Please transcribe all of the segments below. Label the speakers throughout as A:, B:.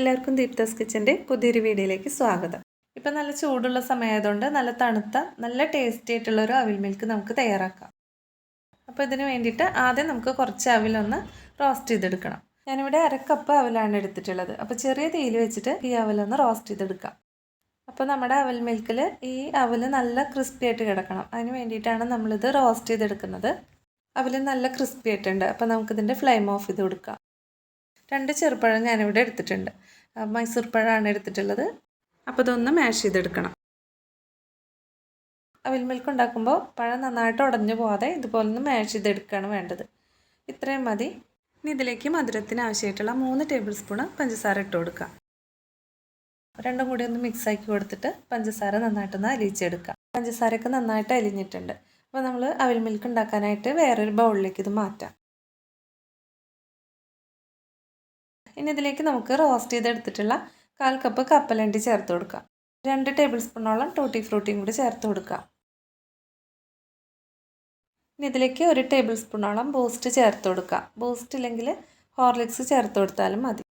A: എല്ലാവർക്കും ദീപ്താസ് കിച്ചൻ്റെ പുതിയൊരു വീഡിയോയിലേക്ക് സ്വാഗതം. ഇപ്പം നല്ല ചൂടുള്ള സമയമായതുകൊണ്ട് നല്ല തണുത്ത നല്ല ടേസ്റ്റി ആയിട്ടുള്ളൊരു അവിൽ മിൽക്ക് നമുക്ക് തയ്യാറാക്കാം. അപ്പോൾ ഇതിന് വേണ്ടിയിട്ട് ആദ്യം നമുക്ക് കുറച്ച് അവിലൊന്ന് റോസ്റ്റ് ചെയ്തെടുക്കണം. ഞാനിവിടെ 1/2 കപ്പ് അവിലാണ് എടുത്തിട്ടുള്ളത്. അപ്പോൾ ചെറിയ തീയിൽ വെച്ചിട്ട് ഈ അവിലൊന്ന് റോസ്റ്റ് ചെയ്തെടുക്കാം. അപ്പോൾ നമ്മുടെ അവൽ മിൽക്കിൽ ഈ അവൽ നല്ല ക്രിസ്പി ആയിട്ട് കിടക്കണം. അതിന് വേണ്ടിയിട്ടാണ് നമ്മളിത് റോസ്റ്റ് ചെയ്തെടുക്കുന്നത്. അവൽ നല്ല ക്രിസ്പി ആയിട്ടുണ്ട്. അപ്പോൾ നമുക്കിതിൻ്റെ ഫ്ലെയിം ഓഫ് ചെയ്ത് കൊടുക്കാം. 2 ചെറുപഴം ഞാനിവിടെ എടുത്തിട്ടുണ്ട്. മൈസൂർ പഴമാണ് എടുത്തിട്ടുള്ളത്. അപ്പോൾ ഇതൊന്ന് മാഷ് ചെയ്തെടുക്കണം. അവിൽ മിൽക്ക് ഉണ്ടാക്കുമ്പോൾ പഴം നന്നായിട്ട് ഉടഞ്ഞു പോകാതെ ഇതുപോലെ ഒന്ന് മാഷ് ചെയ്തെടുക്കുകയാണ് വേണ്ടത്. ഇത്രയും മതി. ഇനി ഇതിലേക്ക് മധുരത്തിന് ആവശ്യമായിട്ടുള്ള 3 ടേബിൾ സ്പൂൺ പഞ്ചസാര ഇട്ട് കൊടുക്കുക. രണ്ടും കൂടി ഒന്ന് മിക്സ് ആക്കി കൊടുത്തിട്ട് പഞ്ചസാര നന്നായിട്ടൊന്ന് അലിയിച്ചെടുക്കുക. പഞ്ചസാരയൊക്കെ നന്നായിട്ട് അലിഞ്ഞിട്ടുണ്ട്. അപ്പോൾ നമ്മൾ അവിൽ മിൽക്ക് ഉണ്ടാക്കാനായിട്ട് വേറൊരു ബൗളിലേക്ക് ഇത് മാറ്റാം. ഇനി ഇതിലേക്ക് നമുക്ക് റോസ്റ്റ് ചെയ്തെടുത്തിട്ടുള്ള 1/4 കപ്പ് കപ്പലണ്ടി ചേർത്ത് കൊടുക്കാം. 2 ടേബിൾ സ്പൂണോളം ടൂട്ടി ഫ്രൂട്ടിയും കൂടി ചേർത്ത് കൊടുക്കാം. ഇനി ഇതിലേക്ക് 1 ടേബിൾ സ്പൂണോളം ബൂസ്റ്റ് ചേർത്ത് കൊടുക്കാം. ബൂസ്റ്റ് ഇല്ലെങ്കിൽ ഹോർലിക്സ് ചേർത്ത് കൊടുത്താലും മതി.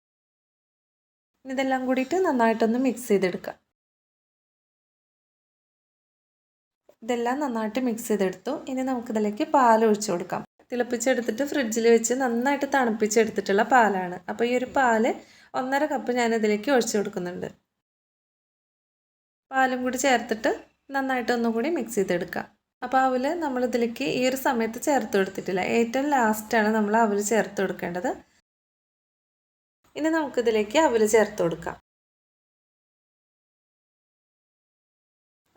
A: ഇതെല്ലാം കൂടിയിട്ട് നന്നായിട്ടൊന്ന് മിക്സ് ചെയ്തെടുക്കാം. ഇതെല്ലാം നന്നായിട്ട് മിക്സ് ചെയ്തെടുത്തു. ഇനി നമുക്കിതിലേക്ക് പാൽ ഒഴിച്ചു കൊടുക്കാം. തിളപ്പിച്ചെടുത്തിട്ട് ഫ്രിഡ്ജിൽ വെച്ച് നന്നായിട്ട് തണുപ്പിച്ചെടുത്തിട്ടുള്ള പാലാണ്. അപ്പോൾ ഈ ഒരു പാല് 1/2 കപ്പ് ഞാനിതിലേക്ക് ഒഴിച്ചു കൊടുക്കുന്നുണ്ട്. പാലും കൂടി ചേർത്തിട്ട് നന്നായിട്ട് ഒന്നുകൂടി മിക്സ് ചെയ്തെടുക്കാം. അപ്പോൾ അവൽ നമ്മളിതിലേക്ക് ഈ ഒരു സമയത്ത് ചേർത്ത് കൊടുത്തിട്ടില്ല. ഏറ്റവും ലാസ്റ്റാണ് നമ്മൾ അവൽ ചേർത്ത് കൊടുക്കേണ്ടത്. ഇനി നമുക്കിതിലേക്ക് അവൽ ചേർത്ത് കൊടുക്കാം.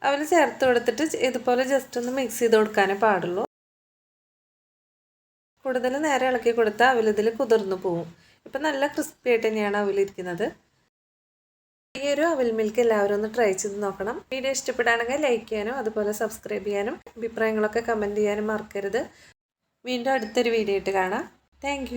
A: അവൽ ചേർത്ത് കൊടുത്തിട്ട് ഇതുപോലെ ജസ്റ്റ് ഒന്ന് മിക്സ് ചെയ്ത് കൊടുക്കാനേ പാടുള്ളൂ. കൂടുതൽ നേരം ഇളക്കി കൊടുത്താൽ അവലിതിൽ കുതിർന്നു പോവും. ഇപ്പം നല്ല ക്രിസ്പി ആയിട്ട് തന്നെയാണ് അവലിരിക്കുന്നത്. ഈ ഒരു അവൽ മിൽക്ക് എല്ലാവരും ഒന്ന് ട്രൈ ചെയ്ത് നോക്കണം. വീഡിയോ ഇഷ്ടപ്പെടുകയാണെങ്കിൽ ലൈക്ക് ചെയ്യാനും അതുപോലെ സബ്സ്ക്രൈബ് ചെയ്യാനും അഭിപ്രായങ്ങളൊക്കെ കമൻറ്റ് ചെയ്യാനും മറക്കരുത്. വീണ്ടും അടുത്തൊരു വീഡിയോ ആയിട്ട് കാണാം. താങ്ക്